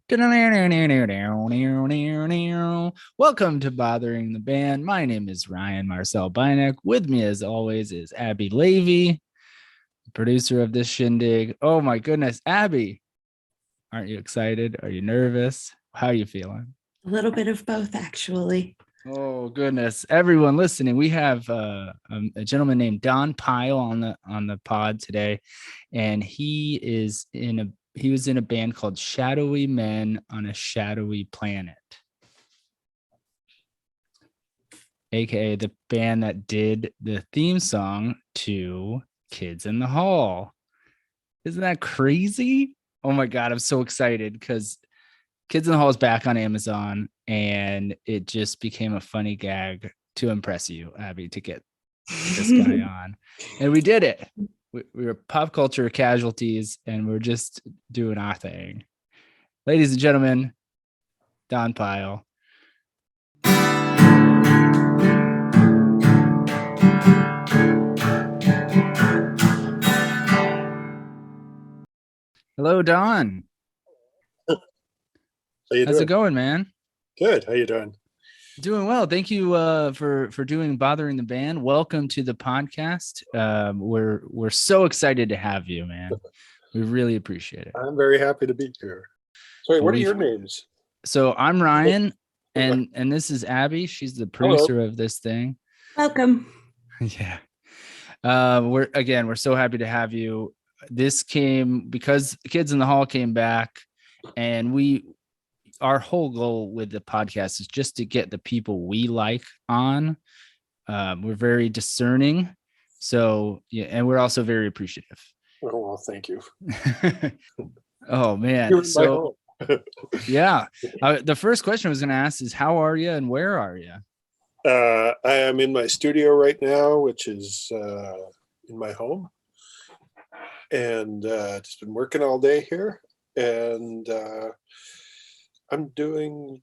Welcome to Bothering the Band. My name is Ryan Marcel Bynek. With me, as always, is Abby Levy, producer of this shindig. Oh my goodness, Abby, aren't you excited? Are you nervous? How are you feeling? A little bit of both, actually. Oh goodness, everyone listening, we have a gentleman named Don Pyle on the pod today, and he was in a band called Shadowy Men on a Shadowy Planet, aka the band that did the theme song to Kids in the Hall. Isn't that crazy? Oh my god, I'm so excited because Kids in the Hall is back on Amazon, and it just became a funny gag to impress you, Abby, to get this guy on. And we did it. We were pop culture casualties, and we're just doing our thing. Ladies and gentlemen, Don Pyle. Hello, Don. How you How's it doing? going, man? Good. How you doing? Doing well. Thank you for doing Bothering the Band. Welcome to the podcast. We're so excited to have you, man. We really appreciate it. I'm very happy to be here. Sorry, what are your names? So I'm Ryan, and this is Abby. She's the producer of this thing. Welcome. Yeah. We're so happy to have you. This came because Kids in the Hall came back, and our whole goal with the podcast is just to get the people we like on. We're very discerning, so yeah, and we're also very appreciative. Oh well, thank you. Oh man, so yeah, the first question I was going to ask is, how are you and where are you? I am in my studio right now, which is in my home, and just been working all day here, and I'm doing.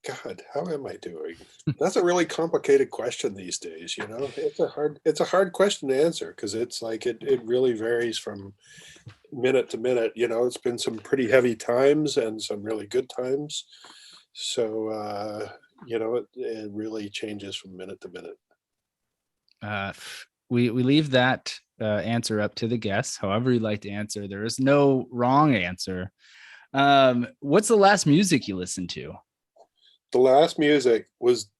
God, how am I doing? That's a really complicated question these days. You know, it's a hard question to answer because it's like it really varies from minute to minute. You know, it's been some pretty heavy times and some really good times. So you know, it really changes from minute to minute. We leave that answer up to the guests, however you'd like to answer. There is no wrong answer. What's the last music you listened to? The last music was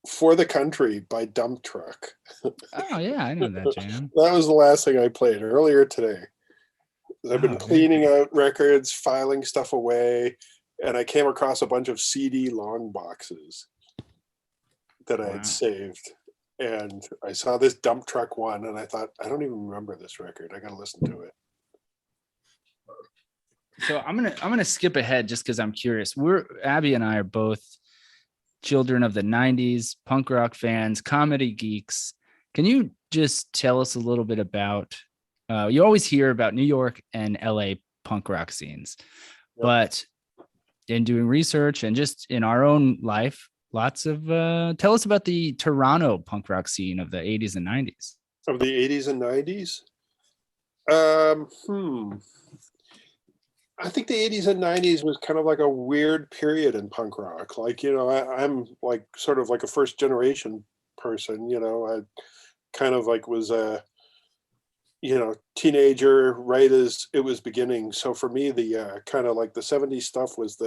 For the Country by Dump Truck. Oh yeah, I know that jam. That was the last thing I played earlier today. I've been cleaning out records, filing stuff away, and I came across a bunch of CD long boxes that I had saved. And I saw this Dump Truck one, and I thought, I don't even remember this record. I got to listen to it. So I'm gonna skip ahead just because I'm curious. Abby and I are both children of the 90s, punk rock fans, comedy geeks. Can you just tell us a little bit about, you always hear about New York and LA punk rock scenes, but in doing research and just in our own life, tell us about the Toronto punk rock scene of the 80s and 90s. Of the 80s and 90s? I think the 80s and 90s was kind of like a weird period in punk rock. Like, you know, I'm like sort of like a first generation person, you know, I kind of like was a, you know, teenager right as it was beginning. So for me, the kind of like the 70s stuff was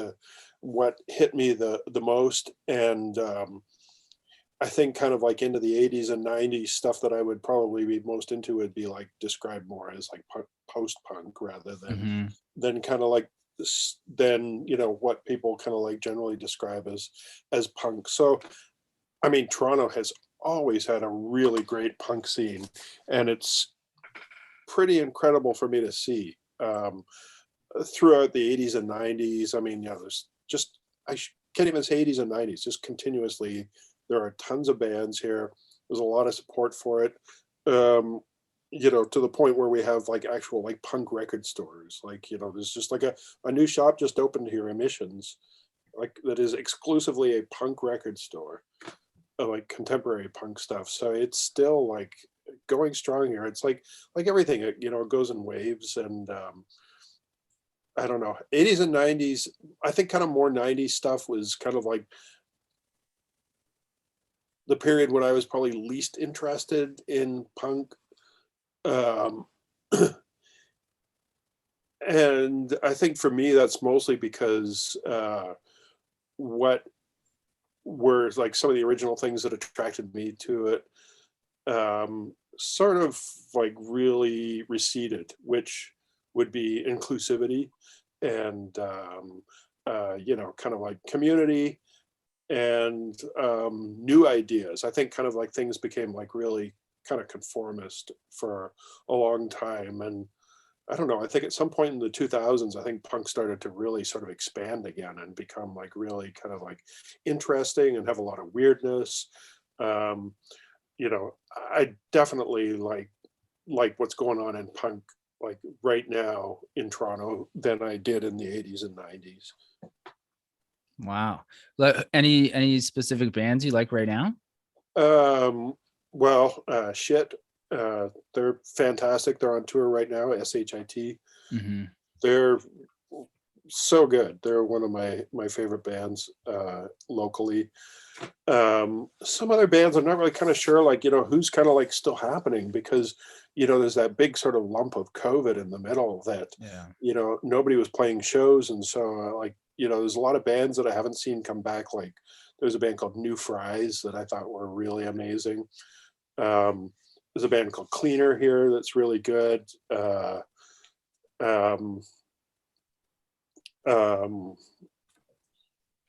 what hit me the most. And I think kind of like into the 80s and 90s stuff that I would probably be most into would be like described more as like post-punk rather than kind of like this, then, you know, what people kind of like generally describe as punk. So, I mean, Toronto has always had a really great punk scene, and it's pretty incredible for me to see throughout the 80s and 90s. I mean, yeah, there's just, can't even say 80s and 90s, just continuously. There are tons of bands here. There's a lot of support for it. You know, to the point where we have like actual like punk record stores. Like, you know, there's just like a new shop just opened here in Missions, like that is exclusively a punk record store, like contemporary punk stuff. So it's still like going strong here. It's like everything, you know, it goes in waves, and I don't know, 80s and 90s. I think kind of more 90s stuff was kind of like the period when I was probably least interested in punk. Um, and I think for me, that's mostly because what were like some of the original things that attracted me to it sort of like really receded, which would be inclusivity and kind of like community and new ideas. I think kind of like things became like really kind of conformist for a long time. And I don't know, I think at some point in the 2000s, I think punk started to really sort of expand again and become like really kind of like interesting and have a lot of weirdness. Um, I definitely like what's going on in punk like right now in Toronto than I did in the 80s and 90s. Wow. Any specific bands you like right now? Shit. They're fantastic. They're on tour right now, SHIT. Mm-hmm. They're so good. They're one of my favorite bands locally. Some other bands I'm not really kind of sure, like, who's kind of like still happening because, there's that big sort of lump of COVID in the middle that, Yeah. Nobody was playing shows. And so there's a lot of bands that I haven't seen come back. Like there's a band called New Fries that I thought were really amazing. There's a band called Cleaner here that's really good. Um,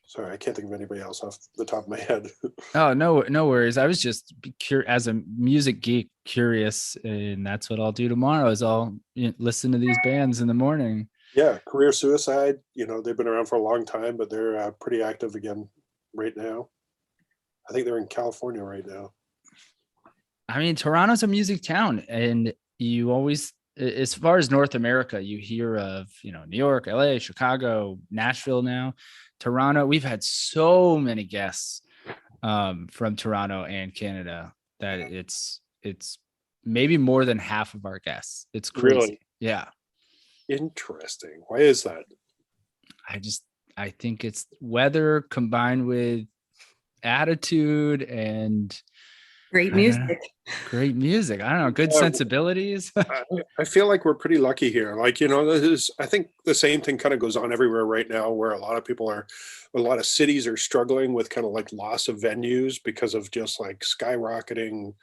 Sorry, I can't think of anybody else off the top of my head. Oh, no worries. I was just as a music geek curious, and that's what I'll do tomorrow is I'll listen to these bands in the morning. Yeah, Career Suicide, they've been around for a long time, but they're pretty active again right now. I think they're in California right now. I mean, Toronto's a music town, and you always, as far as North America, you hear of, New York, LA, Chicago, Nashville now. Toronto, we've had so many guests from Toronto and Canada that it's maybe more than half of our guests. It's crazy. Really? Yeah. Interesting. Why is that? I think it's weather combined with attitude and Great music. Great music. I don't know. Good sensibilities. I feel like we're pretty lucky here. Like, I think the same thing kind of goes on everywhere right now where a lot of cities are struggling with kind of like loss of venues because of just like skyrocketing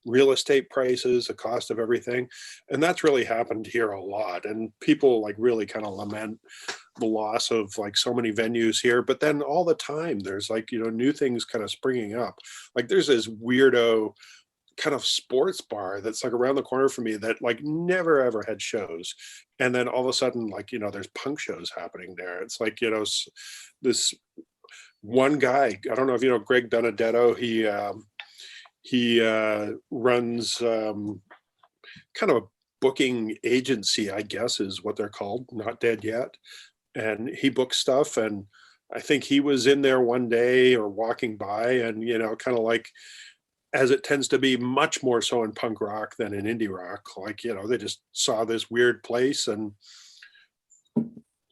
real estate prices, the cost of everything. And that's really happened here a lot. And people like really kind of lament the loss of like so many venues here. But then all the time there's like, new things kind of springing up. Like there's this weirdo kind of sports bar that's like around the corner from me that like never ever had shows, and then all of a sudden like there's punk shows happening there. It's like this one guy, I don't know if Greg Benedetto, he runs kind of a booking agency, I guess is what they're called, Not Dead Yet, and he books stuff. And I think he was in there one day or walking by, and kind of like, as it tends to be much more so in punk rock than in indie rock, like, they just saw this weird place and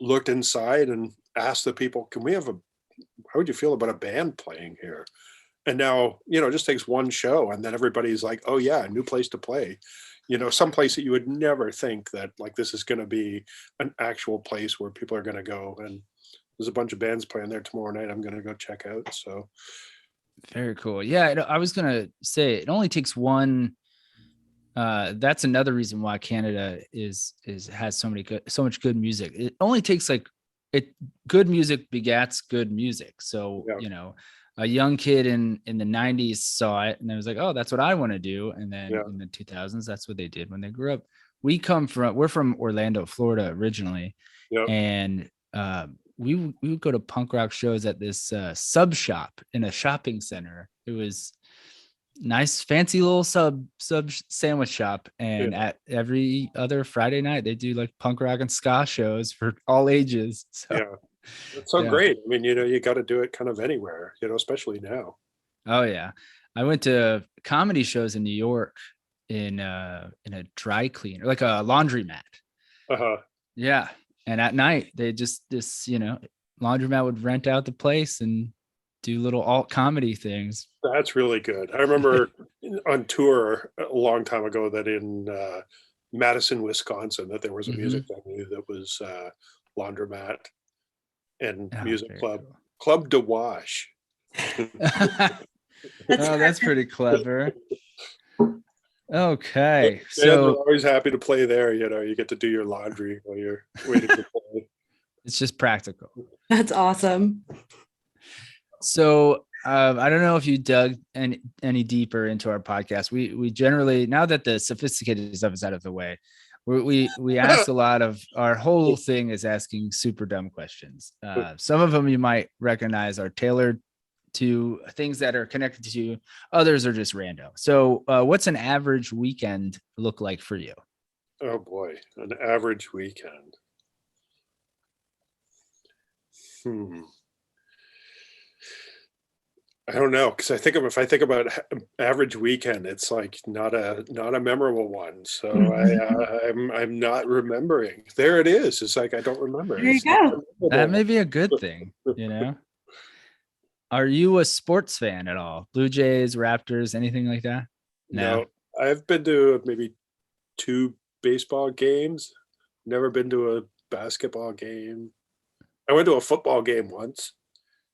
looked inside and asked the people, how would you feel about a band playing here? And now, it just takes one show and then everybody's like, oh yeah, a new place to play. Some place that you would never think that like this is going to be an actual place where people are going to go. And there's a bunch of bands playing there tomorrow night I'm going to go check out. So very cool. Yeah, I was gonna say it only takes one. That's another reason why Canada has so much good music. It only takes good music begats good music. So yeah. A young kid in the 90s saw it and I was like, oh, that's what I want to do. And then in the 2000s, that's what they did when they grew up. We're from Orlando, Florida originally, and we would go to punk rock shows at this sub shop in a shopping center. It was nice, fancy little sub sandwich shop. And at every other Friday night, they do like punk rock and ska shows for all ages. So yeah, it's so great. I mean, you got to do it kind of anywhere, especially now. Oh yeah, I went to comedy shows in New York in a dry cleaner, like a laundromat. Uh-huh. Yeah. And at night, they just laundromat would rent out the place and do little alt comedy things. That's really good. I remember on tour a long time ago that in Madison, Wisconsin, that there was a music venue that was laundromat and music club, cool. Club de Wash. That's pretty clever. Okay, so we're always happy to play there. You get to do your laundry while you're waiting to play. It's just practical. That's awesome. So I don't know if you dug any deeper into our podcast. We generally, now that the sophisticated stuff is out of the way, we ask a lot of, our whole thing is asking super dumb questions. Some of them you might recognize are tailored to things that are connected to you. Others are just random. So what's an average weekend look like for you? Oh boy, an average weekend. I don't know, because if I think about average weekend, it's like not a memorable one. So I'm not remembering. There it is. It's like I don't remember. There you go. That may be a good thing, Are you a sports fan at all? Blue Jays, Raptors, anything like that? No. I've been to maybe 2 baseball games. Never been to a basketball game. I went to a football game once.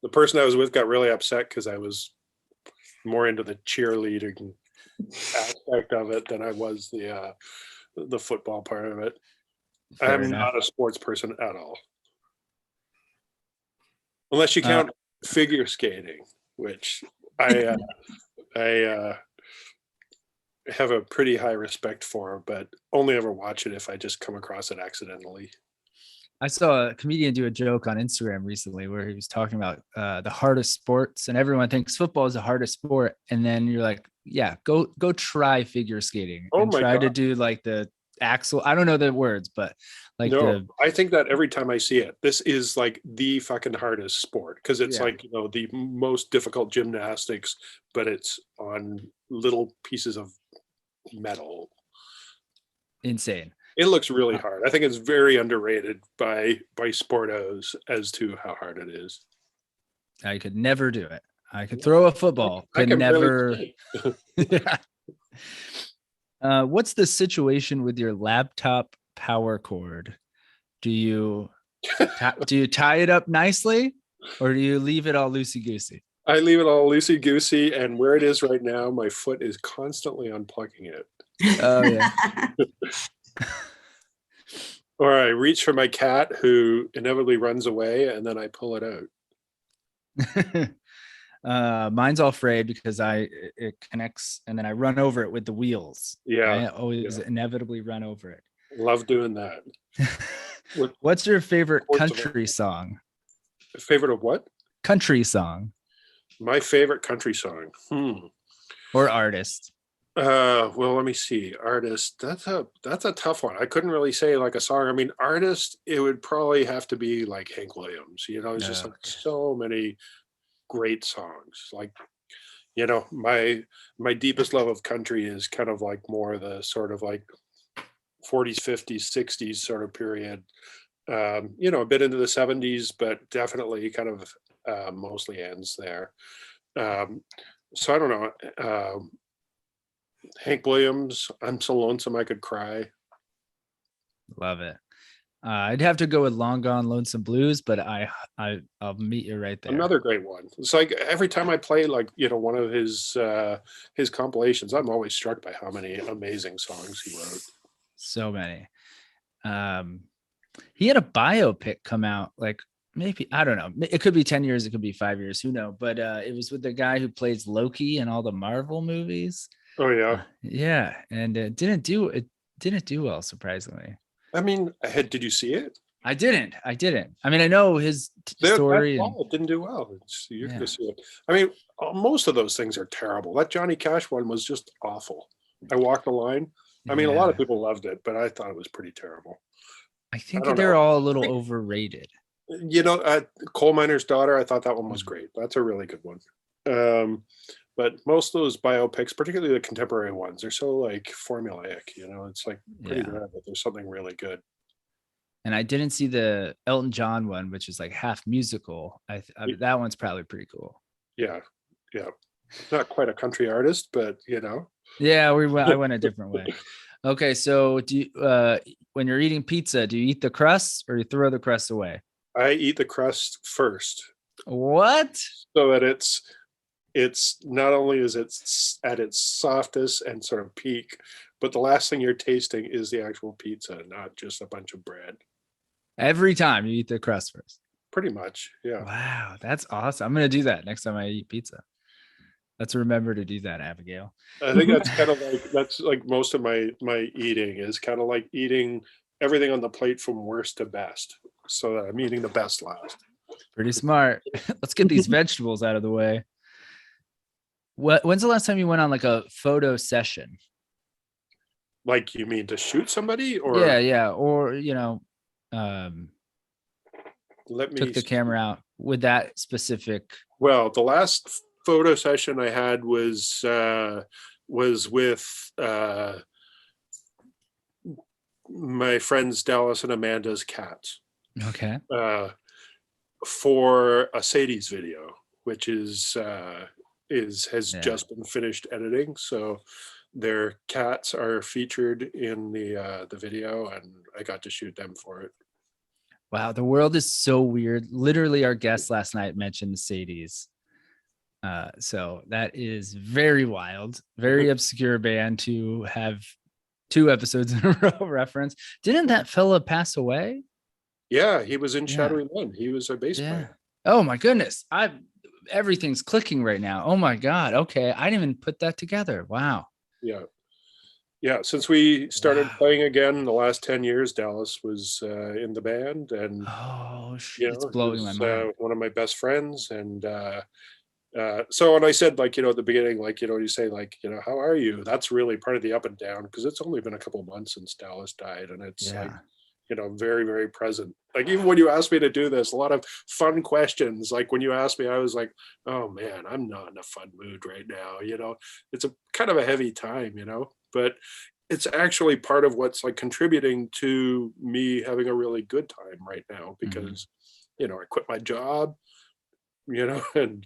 The person I was with got really upset because I was more into the cheerleading aspect of it than I was the football part of it. I'm not a sports person at all. Unless you count figure skating, which I have a pretty high respect for, but only ever watch it if I just come across it accidentally. I saw a comedian do a joke on Instagram recently where he was talking about the hardest sports, and everyone thinks football is the hardest sport. And then you're like, yeah, go try figure skating and try to do like the axle. I don't know the words, but like I think that every time I see it, this is like the fucking hardest sport because it's like, the most difficult gymnastics, but it's on little pieces of metal. Insane. It looks really hard. I think it's very underrated by sportos as to how hard it is. I could never do it. I could throw a football. Could never. What's the situation with your laptop power cord? Do you tie it up nicely, or do you leave it all loosey goosey? I leave it all loosey goosey, and where it is right now, my foot is constantly unplugging it. Oh yeah. Or I reach for my cat who inevitably runs away and then I pull it out. Mine's all frayed because it connects and then I run over it with the wheels. Yeah. I always inevitably run over it. Love doing that. What's your favorite country song? Favorite of what? Country song. My favorite country song. Or artist. Well, let me see. Artist, that's a tough one. I couldn't really say like a song. I mean, artist, it would probably have to be like Hank Williams. There's just like so many great songs. Like, my deepest love of country is kind of like more the sort of like 40s, 50s, 60s sort of period. A bit into the 70s, but definitely kind of mostly ends there. So I don't know. Hank Williams, I'm So Lonesome I Could Cry. Love it. I'd have to go with Long Gone Lonesome Blues, but I'll meet you right there. Another great one. It's like every time I play like one of his compilations, I'm always struck by how many amazing songs he wrote. So many. He had a biopic come out like maybe, I don't know, it could be 10 years, it could be 5 years, who knows, but it was with the guy who plays Loki in all the Marvel movies. Oh yeah. Yeah, and it didn't do well, surprisingly. I mean, did you see it? I didn't. I mean, I know his story. It didn't do well. You're going to see it. I mean, most of those things are terrible. That Johnny Cash one was just awful. I Walked the Line. I mean, a lot of people loved it, but I thought it was pretty terrible. I think they're all a little overrated. Coal Miner's Daughter, I thought that one was great. That's a really good one. But most of those biopics, particularly the contemporary ones, are so like formulaic. It's like pretty rare that there's something really good. And I didn't see the Elton John one, which is like half musical. That one's probably pretty cool. Yeah. Not quite a country artist, but Yeah, I went a different way. Okay, so when you're eating pizza, do you eat the crust or you throw the crust away? I eat the crust first, What? so that it's not only is it at its softest and sort of peak, but the last thing you're tasting is the actual pizza, not just a bunch of bread. Every time you eat the crust first. Pretty much, yeah. Wow, that's awesome. I'm gonna do that next time I eat pizza. Let's remember to do that, Abigail. I think that's kind of like most of my eating is kind of like eating everything on the plate from worst to best, so that I'm eating the best last. Pretty smart. Let's get these vegetables out of the way. When's the last time you went on like a photo session? Like, you mean to shoot somebody, or Yeah, or let me took the camera out with that specific. Well, the last photo session I had was with my friends Dallas and Amanda's cats. Okay. For a Sadie's video, which has just been finished editing. So their cats are featured in the video, and I got to shoot them for it. Wow, the world is so weird. Literally, our guest last night mentioned the Sadies. So that is very wild, very obscure band to have 2 episodes in a row reference. Didn't that fella pass away? Yeah, he was in Shadowy Men. He was a bass player. Oh my goodness. Everything's clicking right now. Oh my God. Okay. I didn't even put that together. Wow. Yeah. Since we started playing again in the last 10 years, Dallas was in the band, and it's blowing my mind. One of my best friends. And so when I said, like, at the beginning, like, you say, like, how are you? That's really part of the up and down, because it's only been a couple of months since Dallas died, and it's like, very, very present. Like, even when you asked me to do this, a lot of fun questions. Like, when you asked me, I was like, oh man, I'm not in a fun mood right now. It's a kind of a heavy time, but it's actually part of what's like contributing to me having a really good time right now, because, I quit my job, and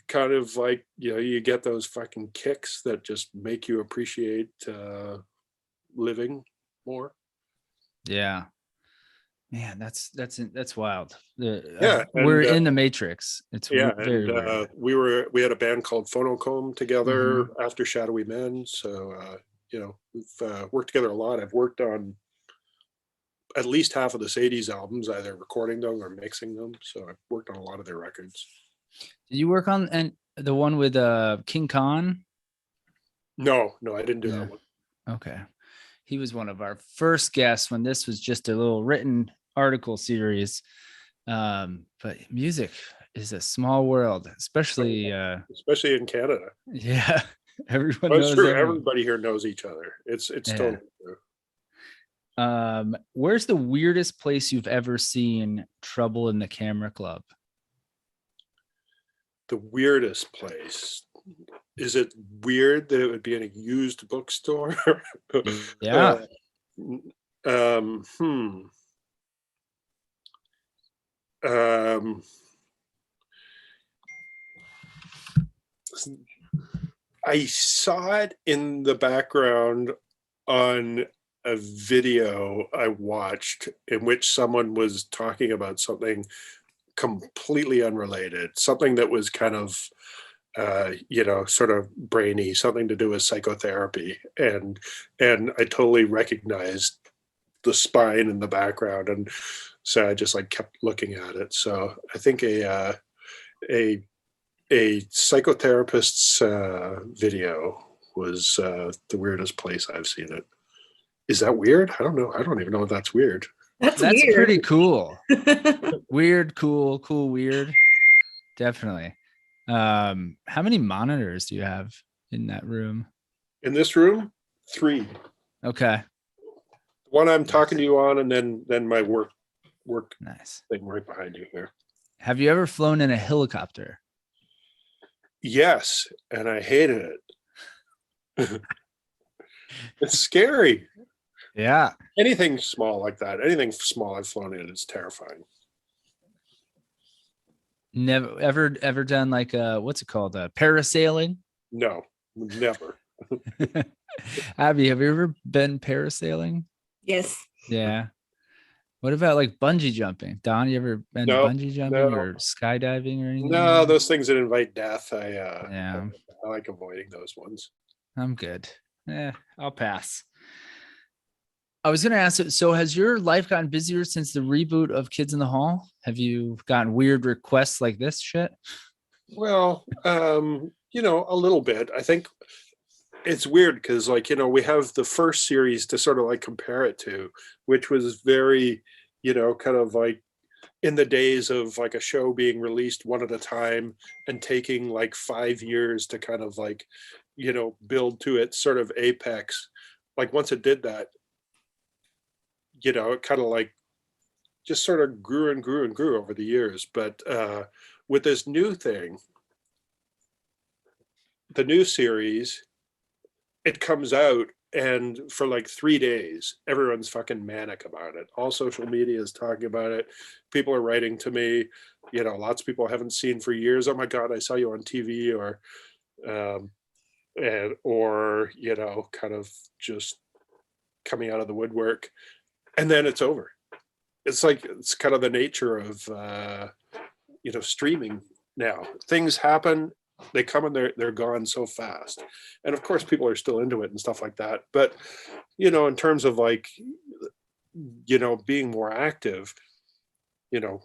kind of like, you get those fucking kicks that just make you appreciate living more. Yeah. Man, that's wild. We're in the Matrix. It's very weird. We had a band called Phonocomb together after Shadowy Men. So we've worked together a lot. I've worked on at least half of the Sadie's albums, either recording them or mixing them. So I've worked on a lot of their records. Did you work on the one with King Khan? No, I didn't do that one. Okay. He was one of our first guests when this was just a little written article series. But music is a small world, especially in Canada. Yeah. Everyone knows everybody here knows each other. It's totally true. Where's the weirdest place you've ever seen Trouble in the Camera Club? The weirdest place. Is it weird that it would be in a used bookstore? Yeah. I saw it in the background on a video I watched in which someone was talking about something completely unrelated, something that was kind of sort of brainy, something to do with psychotherapy, and I totally recognized the spine in the background, and so I just like kept looking at it. So I think a psychotherapist's video was the weirdest place I've seen it. Is that weird? I don't know. I don't even know if that's weird. That's weird. Pretty cool. Weird, cool, weird. Definitely. How many monitors do you have in that room? In this room, 3. Okay. One I'm talking to you on, and then my work nice thing right behind you here. Have you ever flown in a helicopter? Yes, and I hated it. It's scary. Yeah. Anything small like that, anything small I've flown in is terrifying. Never ever done like what's it called? Parasailing? No, never. Abby, have you ever been parasailing? Yes. Yeah. What about like bungee jumping? Don, you ever been No, bungee jumping no, or skydiving or anything like no. that? Those things that invite death, Yeah, I like avoiding those ones. I'm good. I'll pass. I was gonna ask, so has your life gotten busier since the reboot of Kids in the Hall? Have you gotten weird requests like this shit? Well, a little bit. I think it's weird because, like, we have the first series to sort of like compare it to, which was very, kind of like in the days of like a show being released one at a time and taking like 5 years to kind of like, build to its sort of apex. Like once it did that, it kind of like just sort of grew and grew and grew over the years. But with this new thing, the new series, it comes out and for like 3 days, everyone's fucking manic about it. All social media is talking about it. People are writing to me, lots of people I haven't seen for years. Oh my God, I saw you on TV, um, kind of just coming out of the woodwork. And then it's over. It's like, it's kind of the nature of, streaming now. Things happen, they come and they're gone so fast. And of course people are still into it and stuff like that, but in terms of like being more active, a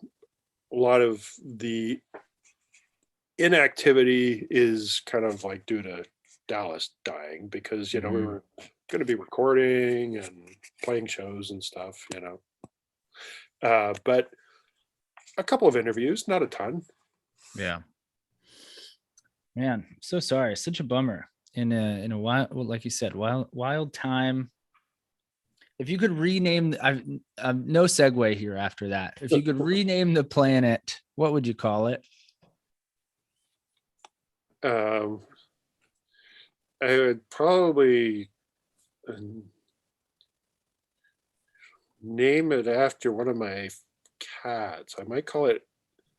lot of the inactivity is kind of like due to Dallas dying, because we were going to be recording and playing shows and stuff, but a couple of interviews, not a ton. Yeah. Man, I'm so sorry. Such a bummer. In a wild, well, like you said, wild time. If you could rename, I've no segue here after that. If you could rename the planet, what would you call it? I would probably name it after one of my cats. I might call it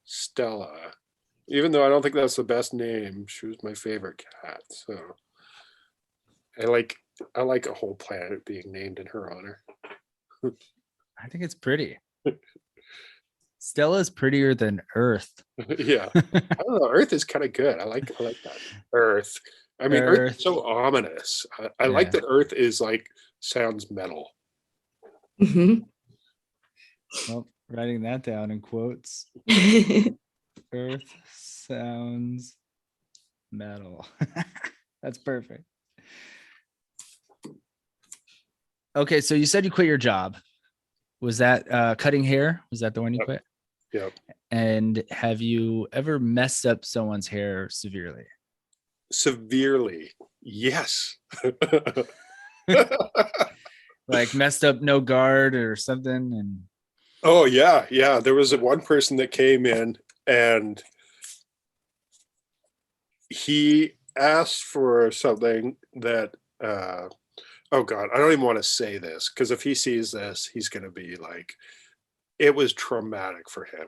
Stella, even though I don't think that's the best name. She was my favorite cat, so I like a whole planet being named in her honor. I think it's pretty. Stella's prettier than Earth. Yeah, I don't know. Earth is kind of good. I like that. Earth. I mean, Earth is so ominous. I like that Earth is like sounds metal. Mhm. Well, writing that down in quotes. Earth sounds metal. That's perfect. Okay, so you said you quit your job. Was that cutting hair? Was that the one you quit? Yep. And have you ever messed up someone's hair severely? Severely, yes. Like messed up no guard or something? And oh yeah. There was one person that came in and he asked for something that oh God, I don't even want to say this, because if he sees this, he's going to be like, it was traumatic for him.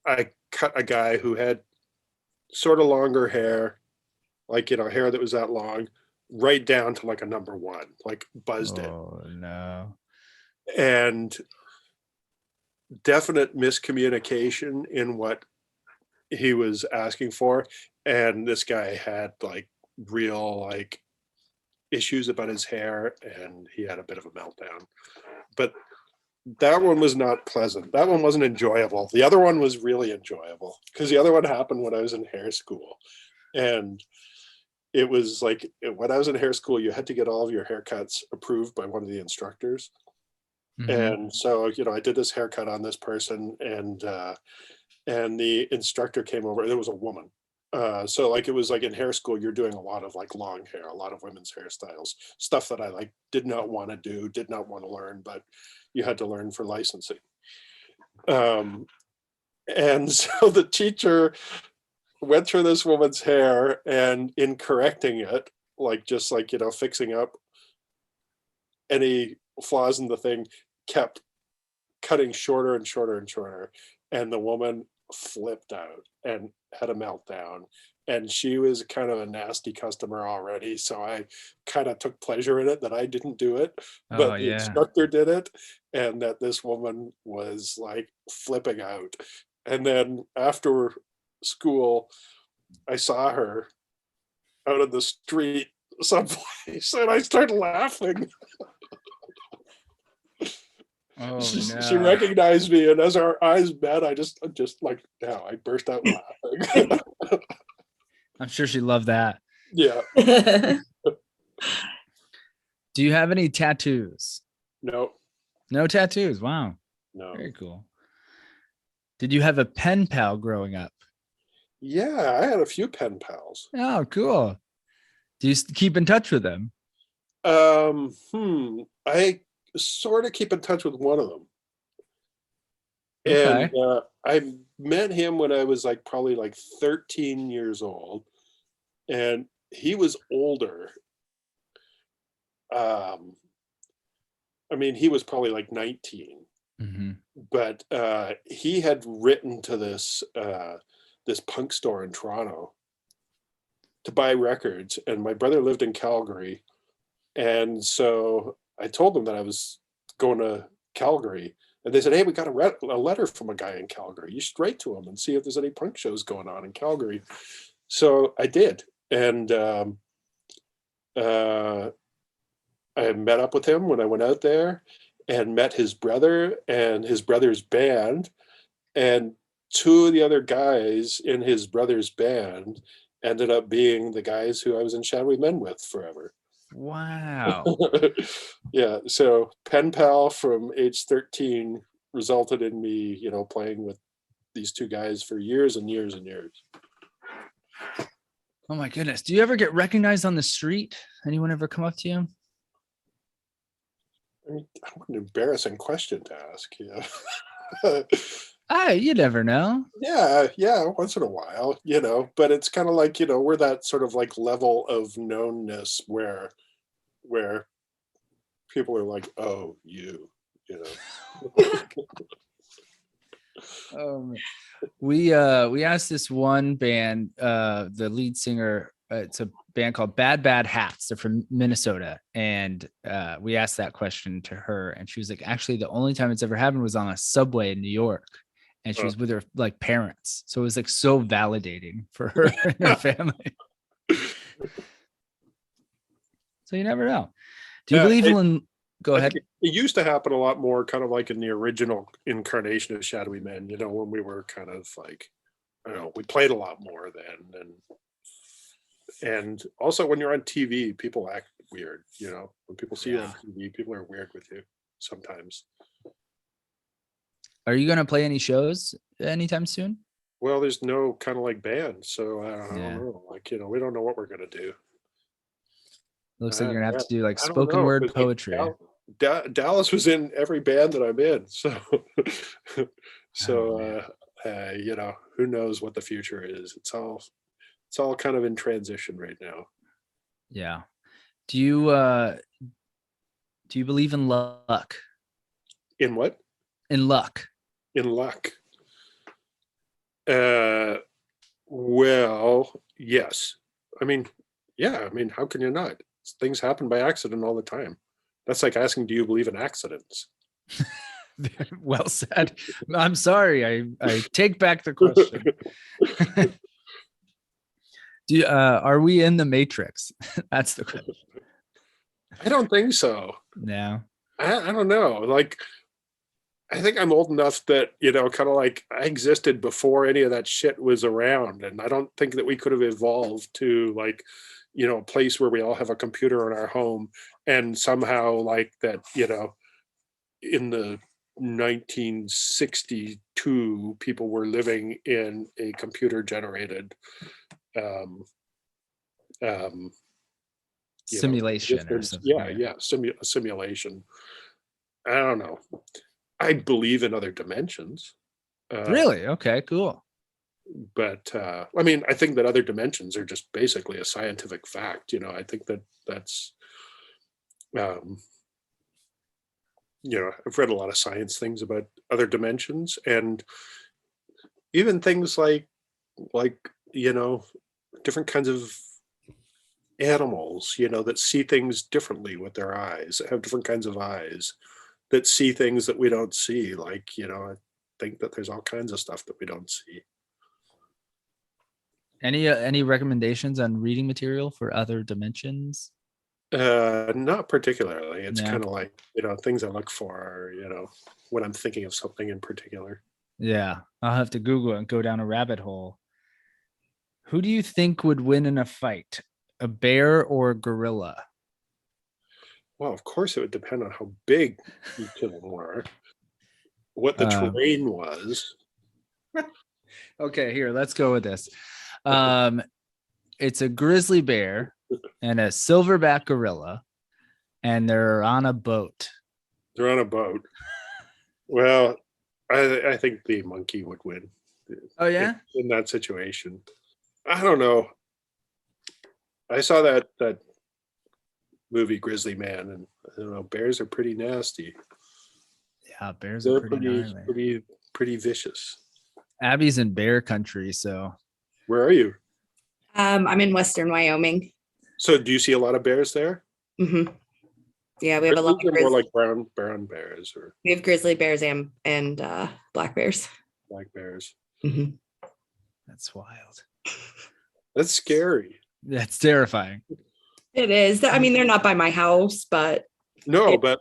I cut a guy who had sort of longer hair, like, hair that was that long, right down to like a number one, like buzzed it. oh no. And definite miscommunication in what he was asking for. And this guy had like real like issues about his hair, and he had a bit of a meltdown. But that one was not pleasant. That one wasn't enjoyable. The other one was really enjoyable, because the other one happened when I was in hair school. And it was like, when I was in hair school, you had to get all of your haircuts approved by one of the instructors. Mm-hmm. And so, I did this haircut on this person, and the instructor came over. There was a woman. So like, it was like in hair school, you're doing a lot of like long hair, a lot of women's hairstyles, stuff that I like did not want to do, did not want to learn, but you had to learn for licensing. And so the teacher went through this woman's hair, and in correcting it, like just like, fixing up any flaws in the thing kept cutting shorter and shorter and shorter, and the woman flipped out and had a meltdown. And she was kind of a nasty customer already, so I kind of took pleasure in it that I didn't do it, Oh but the yeah. instructor did it, and that this woman was like flipping out. And then after school, I saw her out of the street someplace, and I started laughing. Oh She no. recognized me, and as our eyes met, I just like, now I burst out laughing. I'm sure she loved that. Yeah, Do you have any tattoos? no, No tattoos. Wow. no. Very cool. Did you have a pen pal growing up? Yeah, I had a few pen pals. Oh, cool. Do you keep in touch with them? I sort of keep in touch with one of them, and Okay. I met him when I was like probably like 13 years old, and he was older. Um, I mean, he was probably like 19, Mm-hmm. but he had written to this punk store in Toronto to buy records, and my brother lived in Calgary, and so I told them that I was going to Calgary, and they said, "Hey, we got a letter from a guy in Calgary. You should write to him and see if there's any punk shows going on in Calgary." So I did, and uh, I met up with him when I went out there, and met his brother and his brother's band, and two of the other guys in his brother's band ended up being the guys who I was in Shadowy Men with forever. Wow. Yeah, so pen pal from age 13 resulted in me, playing with these two guys for years and years and years. Oh my goodness. Do you ever get recognized on the street? Anyone ever come up to you? I mean, what an embarrassing question to ask. You never know. Yeah, once in a while, but it's kind of like, we're that sort of like level of knownness where people are like, oh, you know. We asked this one band, the lead singer, it's a band called Bad Bad Hats. They're from Minnesota, and we asked that question to her, and she was like, actually the only time it's ever happened was on a subway in New York, and she was with her like parents, so it was like so validating for her and her family. So you never know. Do you believe in go ahead? It used to happen a lot more kind of like in the original incarnation of Shadowy Men, when we were kind of like, I don't know, we played a lot more then. And also when you're on TV, people act weird, when people see you on TV, people are weird with you sometimes. Are you going to play any shows anytime soon? Well, there's no kind of like band, so I don't know. Like, we don't know what we're going to do. Looks like you're gonna have to do like I don't spoken know, word 'cause, poetry. Dallas was in every band that I'm in, so Oh, who knows what the future is? It's all kind of in transition right now. yeah. Do you believe in luck? In what? In luck. In luck. Well, yes. I mean, yeah. I mean, how can you not? Things happen by accident all the time. That's like asking, do you believe in accidents? Well said. I'm sorry. I take back the question. Are we in the Matrix? That's the question. I don't think so. No. I don't know. Like, I think I'm old enough that, kind of like I existed before any of that shit was around. And I don't think that we could have evolved to like, a place where we all have a computer in our home, and somehow like that, in the 1962, people were living in a computer generated Simulation or something. Yeah, simulation. I don't know. I believe in other dimensions. Really? Okay, cool. But I mean, I think that other dimensions are just basically a scientific fact. I think that that's I've read a lot of science things about other dimensions, and even things like different kinds of animals, that see things differently with their eyes, that have different kinds of eyes, that see things that we don't see. I think that there's all kinds of stuff that we don't see. Any recommendations on reading material for other dimensions? Not particularly. It's Yeah. kind of like, things I look for, when I'm thinking of something in particular. Yeah, I'll have to Google it and go down a rabbit hole. Who do you think would win in a fight, a bear or a gorilla? Well, of course, it would depend on how big each of them were, what the terrain was. Okay, here, let's go with this. It's a grizzly bear and a silverback gorilla, and they're on a boat. They're on a boat. Well, I think the monkey would win. Oh, yeah? In that situation. I don't know. I saw that movie Grizzly Man, and I don't know, bears are pretty nasty. Yeah, bears are pretty vicious. Abby's in bear country, so. Where are you? I'm in Western Wyoming. So do you see a lot of bears there? Mm-hmm. Yeah, we have a lot of more like brown bears, or we have grizzly bears and black bears. Black bears. Mm-hmm. That's wild. That's scary. That's terrifying. It is. I mean, they're not by my house, but no, but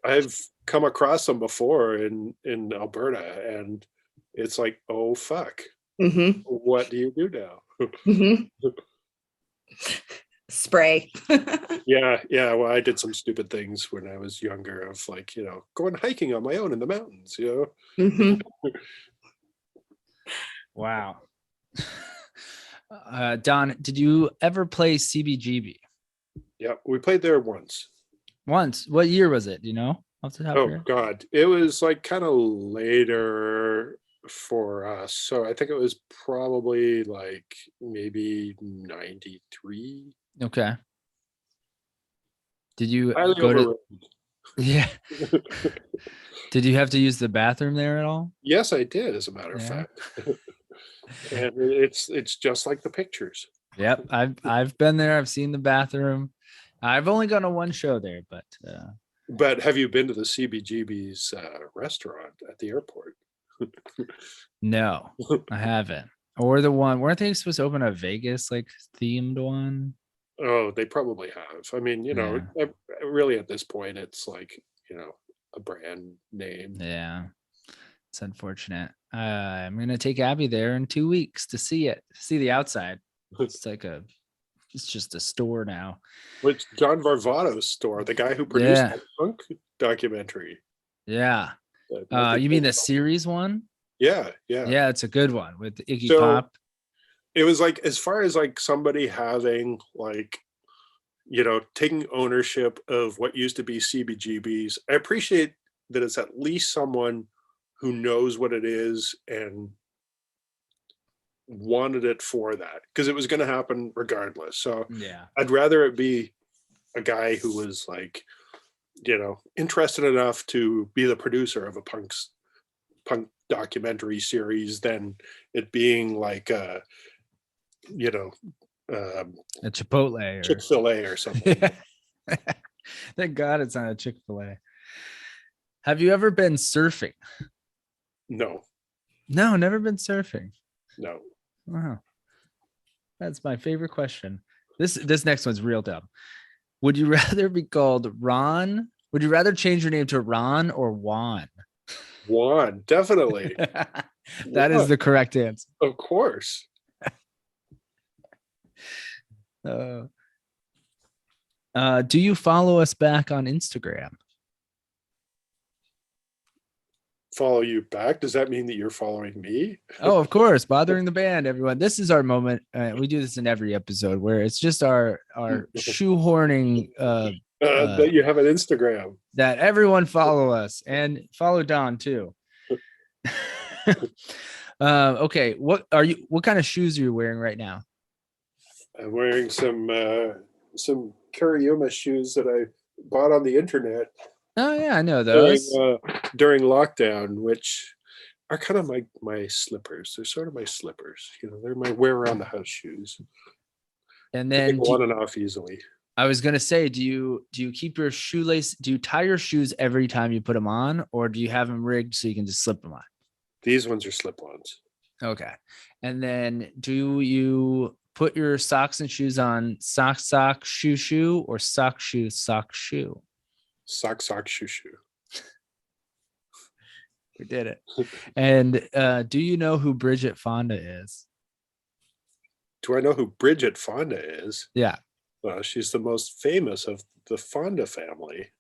I've come across them before in Alberta, and it's like, oh fuck. Mm-hmm. What do you do now? Mm-hmm. Spray. yeah. Well, I did some stupid things when I was younger, of going hiking on my own in the mountains. Mm-hmm. Wow. Don, did you ever play CBGB? Yeah, we played there once. Once. What year was it? Do you know? Off the top Oh God, it was kind of later for us. So I think it was probably maybe 93. Okay. Did you go to? Yeah. Did you have to use the bathroom there at all? Yes, I did. As a matter of fact. And it's just like the pictures. Yep, I've been there. I've seen the bathroom. I've only gone to one show there, but. But have you been to the CBGB's restaurant at the airport? No, I haven't. Or the one, weren't they supposed to open a Vegas themed one? Oh, they probably have. I mean, really at this point, it's a brand name. Yeah, it's unfortunate. I'm gonna take Abby there in 2 weeks to see the outside. It's just a store now. Which John Varvatos store, the guy who produced the punk documentary. Yeah. You mean the series one? Yeah. Yeah, it's a good one with Iggy Pop. It was as far as somebody having taking ownership of what used to be CBGBs. I appreciate that it's at least someone who knows what it is and wanted it for that, because it was going to happen regardless. So yeah, I'd rather it be a guy who was interested enough to be the producer of a punk documentary series than it being a Chipotle or Chick-fil-A or something. Thank God it's not a Chick-fil-A. Have you ever been surfing? No, never been surfing. No. Wow. That's my favorite question. This next one's real dumb. Would you rather be called Ron? Would you rather change your name to Ron or Juan? Juan, definitely. That is the correct answer. Of course. Do you follow us back on Instagram? Follow you back? Does that mean that you're following me? Oh, of course. Bothering the band, everyone. This is our moment. We do this in every episode where it's just our shoehorning that you have an Instagram. That everyone follow us and follow Don too. Okay, what kind of shoes are you wearing right now? I'm wearing some Kariyama shoes that I bought on the internet. Oh yeah, I know during those. during lockdown, which are kind of my slippers. They're sort of my slippers. They're my wear around the house shoes. And They then go on and off easily. I was gonna say, do you keep your shoelace? Do you tie your shoes every time you put them on, or do you have them rigged so you can just slip them on? These ones are slip-ons. Okay. And then do you put your socks and shoes on sock, shoe, or sock, shoe? Sock, shoe, shoe. We did it. And do you know who Bridget Fonda is? Do I know who Bridget Fonda is? Yeah. Well, she's the most famous of the Fonda family.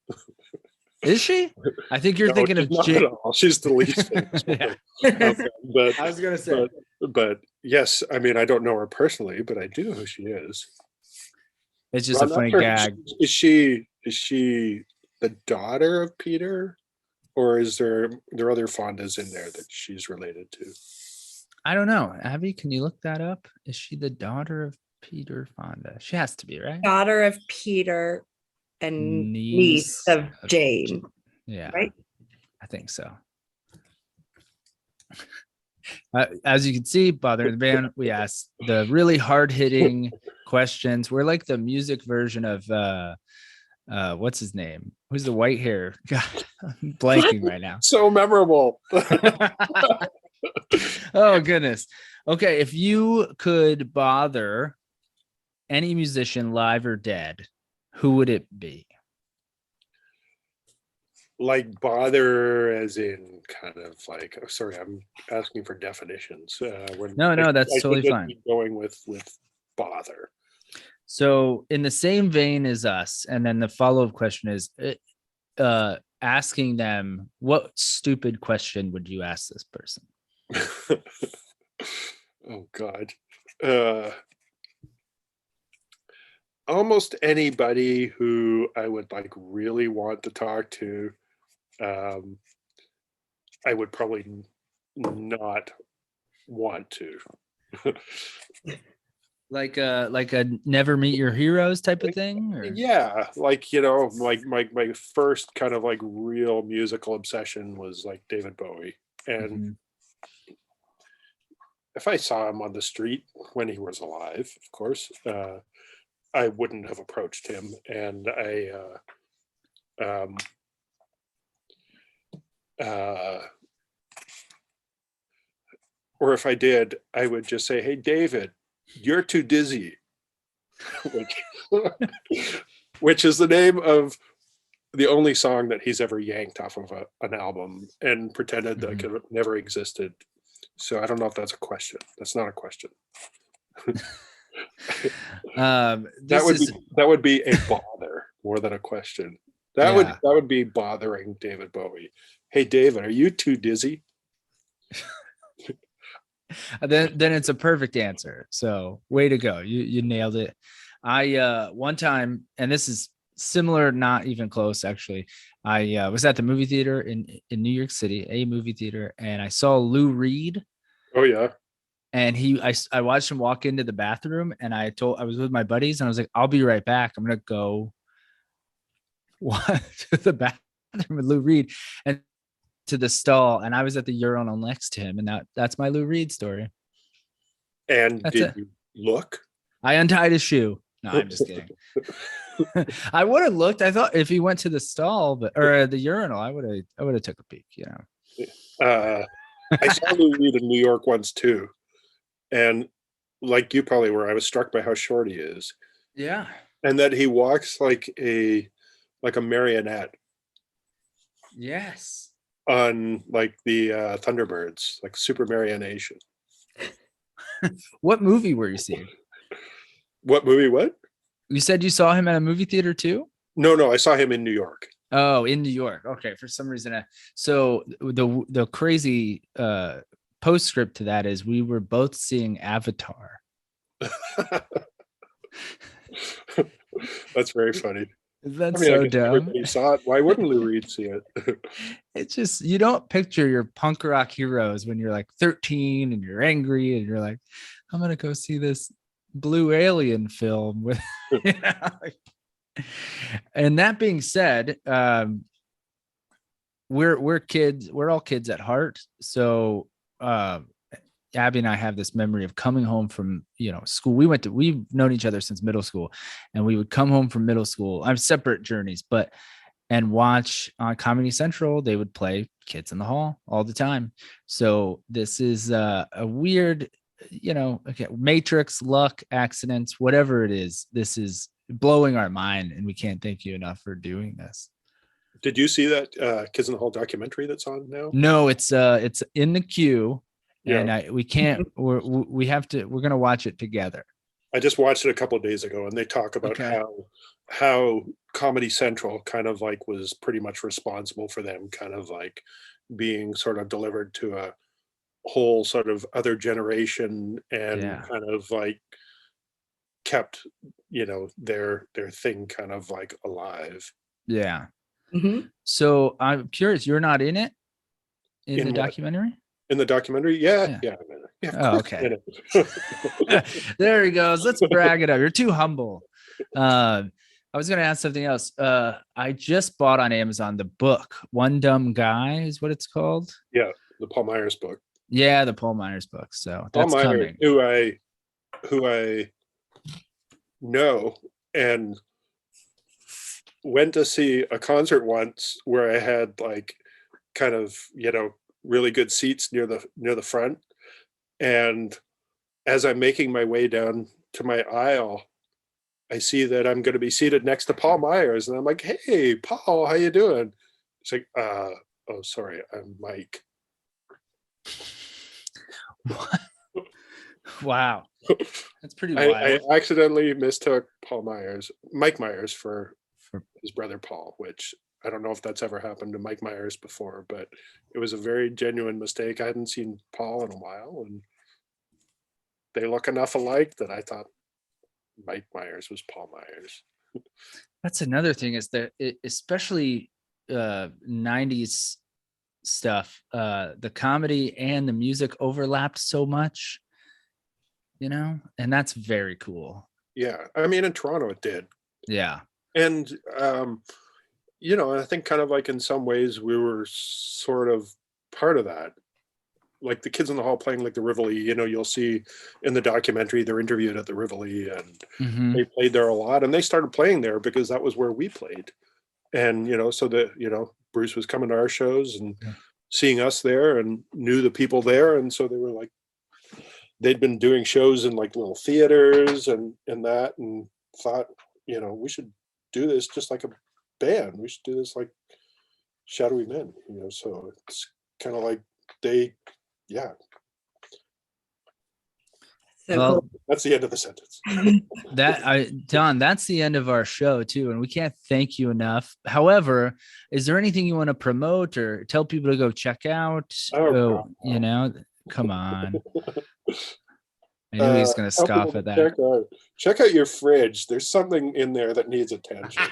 Is she? I think you're thinking of not at all. She's the least famous one. Yeah. Okay, but I was gonna say, but yes, I mean I don't know her personally, but I do know who she is. it's just Well, a I'm not funny sure. gag. Is she the daughter of Peter, or is there other Fondas in there that she's related to? I don't know. Abby, can you look that up? Is she the daughter of Peter Fonda? She has to be, right? Daughter of Peter and Niece niece of of Jane. Yeah, Right? I think so. As you can see, Bother the Band, we ask the really hard-hitting questions. We're like the music version of what's his name? Who's the white hair? God, I'm blanking right now. So memorable. Oh goodness. Okay, if you could bother any musician, live or dead, who would it be? Like bother as in kind of like, oh, sorry, I'm asking for definitions. No, that's I totally should just fine. be going with bother. So in the same vein as us, and then the follow-up question is asking them, what stupid question would you ask this person? Oh God. Almost anybody who I would like really want to talk to, I would probably not want to. Like a never meet your heroes type of thing? Or? Yeah, like my first kind of like real musical obsession was like David Bowie. And if I saw him on the street when he was alive, of course, I wouldn't have approached him. And or if I did, I would just say, "Hey, David, you're too dizzy," which is the name of the only song that he's ever yanked off of an album and pretended that it never existed. So I don't know if that's a question. That's not a question. That would be a bother more than a question. That would be bothering David Bowie. Hey, David, are you too dizzy? Then it's a perfect answer. So way to go. You nailed it. I one time, and this is similar, not even close actually. I was at the movie theater in New York City, a movie theater, and I saw Lou Reed. Oh yeah. And I watched him walk into the bathroom, and I was with my buddies, and I was like, I'll be right back. I'm gonna go to the bathroom with Lou Reed and to the stall, and I was at the urinal next to him, and that's my Lou Reed story. And did you look? I untied his shoe. No, I'm just kidding. I would have looked. I thought if he went to the stall, or the urinal, I would have took a peek. I saw Lou Reed in New York once too, and like you probably were, I was struck by how short he is. Yeah, and that he walks like a marionette. Yes. On like the Thunderbirds, like super marionation. What movie were you seeing? What movie? What? You said you saw him at a movie theater too? No, I saw him in New York. Oh, in New York. Okay, for some reason. So the crazy postscript to that is we were both seeing Avatar. That's very funny. That's so dumb. Everybody saw it. Why wouldn't Lou Reed see it? It's just, you don't picture your punk rock heroes when you're like 13 and you're angry and you're like, I'm gonna go see this blue alien film with. And that being said, we're kids. We're all kids at heart. So Abby and I have this memory of coming home from, school. We've known each other since middle school, and we would come home from middle school. I'm separate journeys, and watch on Comedy Central. They would play Kids in the Hall all the time. So this is a weird, matrix, luck, accidents, whatever it is. This is blowing our mind, and we can't thank you enough for doing this. Did you see that Kids in the Hall documentary that's on now? No, it's in the queue. Yeah. And we can't. We're gonna watch it together. I just watched it a couple of days ago, and they talk about how Comedy Central kind of like was pretty much responsible for them kind of like being sort of delivered to a whole sort of other generation, and kind of like kept their thing kind of like alive. Yeah. Mm-hmm. So I'm curious, you're not in it in the documentary? In the documentary? Yeah. Oh, okay. There he goes. Let's brag it up. You're too humble. I was going to ask something else. I just bought on Amazon the book, One Dumb Guy is what it's called. Yeah, the Paul Myers book. Yeah, the Paul Myers book. So that's Paul Myers, coming. who I know, and went to see a concert once where I had like kind of, really good seats near the front. And as I'm making my way down to my aisle, I see that I'm going to be seated next to Paul Myers. And I'm like, hey, Paul, how you doing? It's like, oh, sorry, I'm Mike. Wow. That's pretty wild. I accidentally mistook Mike Myers for his brother Paul, which I don't know if that's ever happened to Mike Myers before, but it was a very genuine mistake. I hadn't seen Paul in a while, and they look enough alike that I thought Mike Myers was Paul Myers. That's another thing is that especially 90s stuff, the comedy and the music overlapped so much, and that's very cool. Yeah. I mean, in Toronto it did. Yeah. And, I think kind of like in some ways we were sort of part of that. Like the Kids in the Hall playing like the Rivoli, you'll see in the documentary, they're interviewed at the Rivoli, and they played there a lot, and they started playing there because that was where we played. And, so that, Bruce was coming to our shows and seeing us there and knew the people there. And so they were like, they'd been doing shows in like little theaters and that, and thought, we should do this just like a band. We should do this like Shadowy Men, so it's kind of like Well, that's the end of the sentence. Don, that's the end of our show too, and we can't thank you enough. However, is there anything you want to promote or tell people to go check out? Come on. I knew he was going to scoff at that. Check out your fridge. There's something in there that needs attention.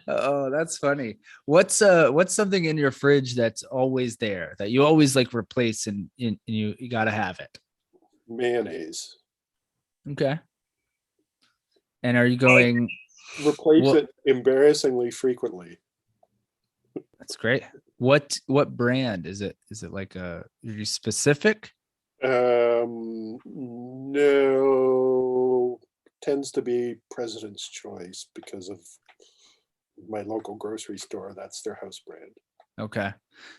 Oh, that's funny. What's something in your fridge that's always there that you always like replace and you got to have it? Mayonnaise. Okay. And are you going replace it embarrassingly frequely? That's great. What brand is it? Is it like are you specific? No, tends to be President's Choice because of my local grocery store. That's their house brand. Okay.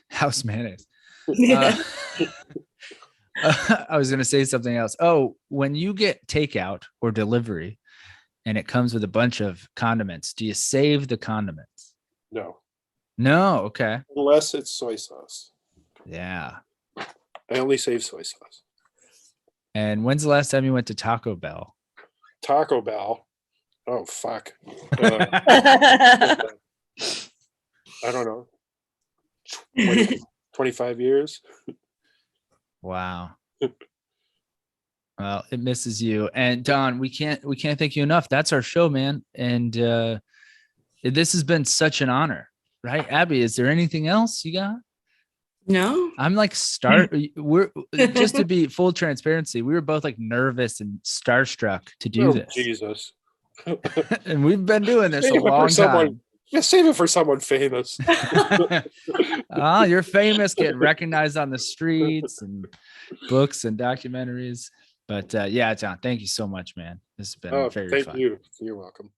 House mayonnaise. I was going to say something else. Oh, when you get takeout or delivery and it comes with a bunch of condiments, do you save the condiments? No. Okay. Unless it's soy sauce. Yeah. I only save soy sauce. And when's the last time you went to Taco Bell? Taco Bell? Oh, fuck. I don't know. 25 years. Wow. Well, it misses you. And Don, we can't thank you enough. That's our show, man. And this has been such an honor, right? Abby, is there anything else you got? No. I'm like we're just to be full transparency, we were both like nervous and starstruck to do this. Jesus. And we've been doing this a long time. Yeah, save it for someone famous. You're famous, getting recognized on the streets and books and documentaries. But yeah, John, thank you so much, man. This has been very Thank fun. you. You're welcome.